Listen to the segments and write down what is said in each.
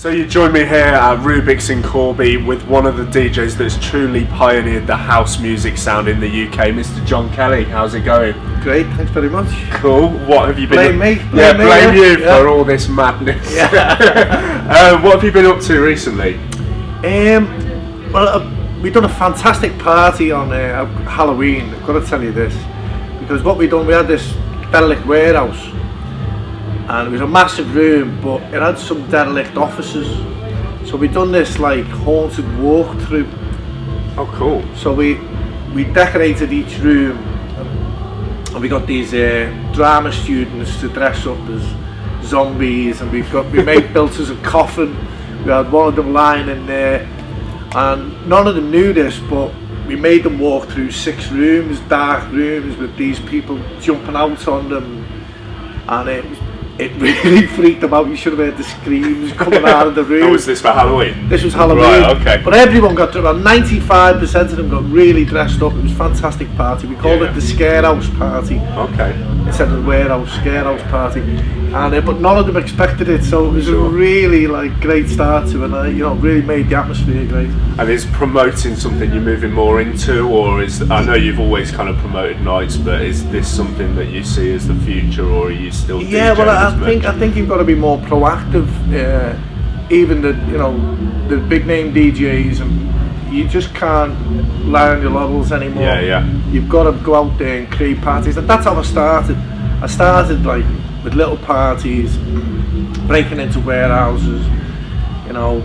So you join me here at Rubix in Corby with one of the DJs that's truly pioneered the house music sound in the UK, Mr. John Kelly. How's it going? Great, thanks very much. Cool. What have you been? Blame you for all this madness. Yeah. What have you been up to recently? We've done a fantastic party on Halloween. I've got to tell you this, because what we had this derelict warehouse. And it was a massive room, but it had some derelict offices. So we done this like haunted walkthrough. Oh, cool. So we decorated each room, and we got these drama students to dress up as zombies, and we built us a coffin. We had one of them lying in there, and none of them knew this, but we made them walk through 6 rooms, dark rooms, with these people jumping out on them, and it really freaked them out. You should have heard the screams coming out of the room. Oh, was this for Halloween? This was Halloween. Right, okay. But everyone got to, about 95% of them got really dressed up. It was a fantastic party. We called it the Scare House Party. Okay. Instead of the Warehouse, Scare House Party. And but none of them expected it, so it was a really great start to it, and really made the atmosphere great. And is promoting something you're moving more into, or I know you've always kind of promoted nights, but is this something that you see as the future, or are you still DJing? Yeah, well, I think you've got to be more proactive. Even the big name DJs, and you just can't lie on your laurels anymore. Yeah. You've got to go out there and create parties, and that's how I started. I started with little parties, breaking into warehouses. Well,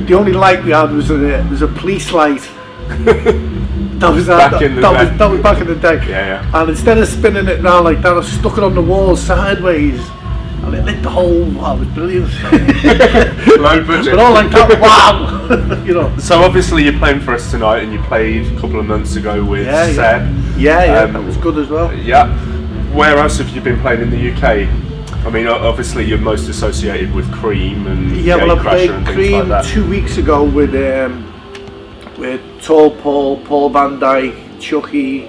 the only light we had was a police light. That was back in the day. Yeah. And instead of spinning it around like that, I stuck it on the wall sideways, and it lit the whole. Wow, it was brilliant. Low budget. But all like that. Wow. So obviously you're playing for us tonight, and you played a couple of months ago with Seb. Yeah. That was good as well. Yeah. Where else have you been playing in the UK? I mean, obviously you're most associated with Cream and Gatecrasher, I played and Cream like that. 2 weeks ago with Tall Paul Van Dyke, Chucky,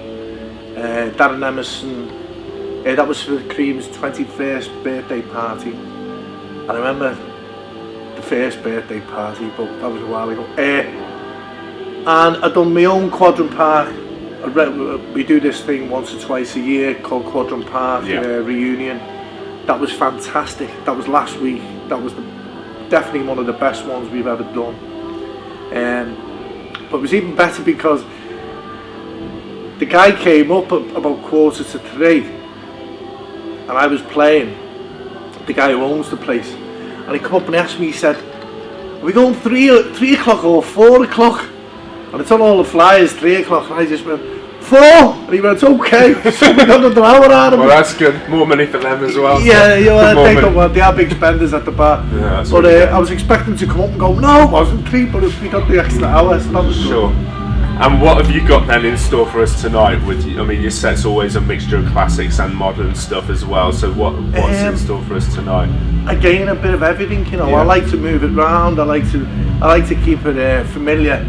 Darren Emerson. That was for Cream's 21st birthday party. And I remember the first birthday party, but that was a while ago. And I've done my own Quadrant Park. We do this thing once or twice a year called Quadrant Park Reunion. That was fantastic. That was last week. That was definitely one of the best ones we've ever done. But it was even better because the guy came up at about 2:45, and I was playing. The guy who owns the place, and he come up and asked me. He said, "Are we going 3 o'clock or 4 o'clock?" And it's on all the flyers, 3 o'clock. And I just went, 4! And he went, okay. So we got another hour out of it. Well, that's good. More money for them as well. Yeah, they are big spenders at the bar. Yeah, but I was expecting to come up and go, no, it wasn't 3, but we got the extra hour. So that was sure. Good. And what have you got then in store for us tonight? Your set's always a mixture of classics and modern stuff as well. So what's in store for us tonight? Again, a bit of everything. I like to move it around. I like to keep it familiar.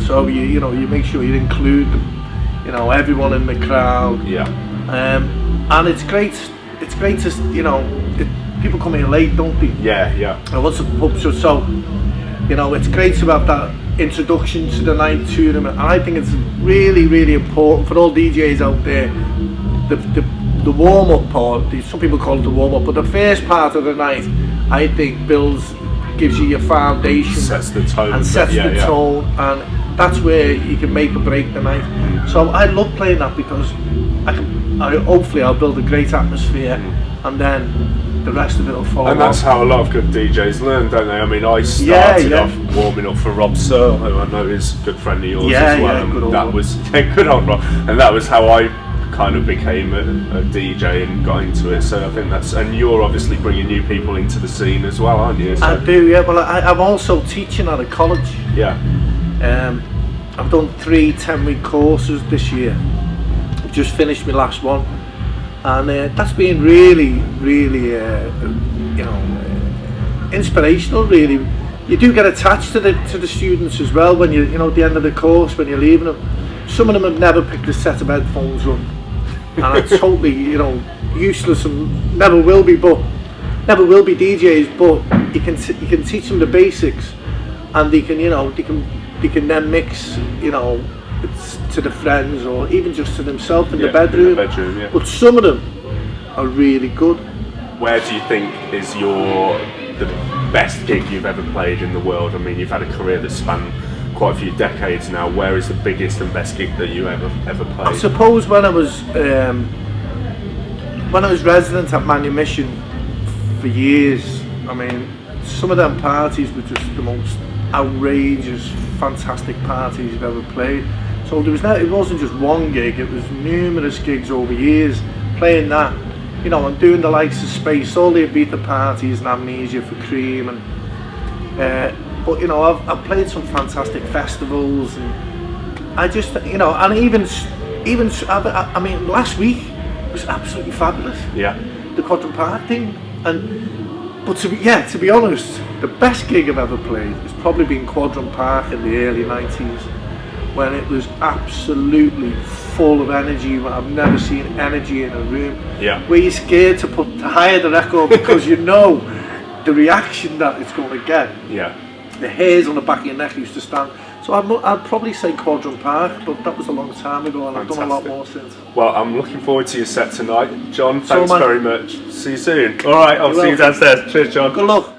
So you make sure you include everyone in the crowd. Yeah. And it's great. It's great to people come in late, don't they? Yeah. And once the pub shuts, so it's great to have that introduction to the night to them. And I think it's really, really important for all DJs out there. The warm up part. Some people call it the warm up, but the first part of the night, I think, gives you your foundation, sets the tone, and sets the tone, and that's where you can make or break the night. So I love playing that because hopefully I'll build a great atmosphere, and then the rest of it will follow. And that's how a lot of good DJs learn, don't they? I mean, I started off warming up for Rob Searle, who I know is a good friend of yours as well. And that was good old Rob, and that was how I kind of became a DJ and got into it. So I think and you're obviously bringing new people into the scene as well, aren't you? So. I do, yeah. Well, I'm also teaching at a college. Yeah. I've done 3 10-week courses this year. I've just finished my last one, and that's been really, really, inspirational. Really, you do get attached to the students as well when at the end of the course when you're leaving them. Some of them have never picked a set of headphones up, and are totally, useless and never will be. But never will be DJs, but you can teach them the basics, and they can, you know, they can then mix, you know, to the friends or even just to themselves in the bedroom. Yeah. But some of them are really good. Where do you think is the best gig you've ever played in the world? I mean, you've had a career that's spanned quite a few decades now. Where is the biggest and best gig that you ever played? I suppose when I was resident at Manumission for years, I mean, some of them parties were just the most outrageous, fantastic parties you've ever played. So it wasn't just one gig, it was numerous gigs over years playing that. You know, and doing the likes of Space, all the Ibiza parties and Amnesia for Cream, and but you know, I've played some fantastic festivals, and I just, you know, and even I mean, last week was absolutely fabulous. Yeah. The Quadrant Park thing, but to be honest, the best gig I've ever played has probably been Quadrant Park in the early 90s, when it was absolutely full of energy. I've never seen energy in a room. Yeah. Where you're scared to hire the record because you know the reaction that it's going to get. Yeah. The hairs on the back of your neck used to stand. So I'd probably say Quadrant Park, but that was a long time ago, and Fantastic. I've done a lot more since. Well, I'm looking forward to your set tonight. John, thanks very much. See you soon. All right, I'll see you downstairs. Cheers, John. Good luck.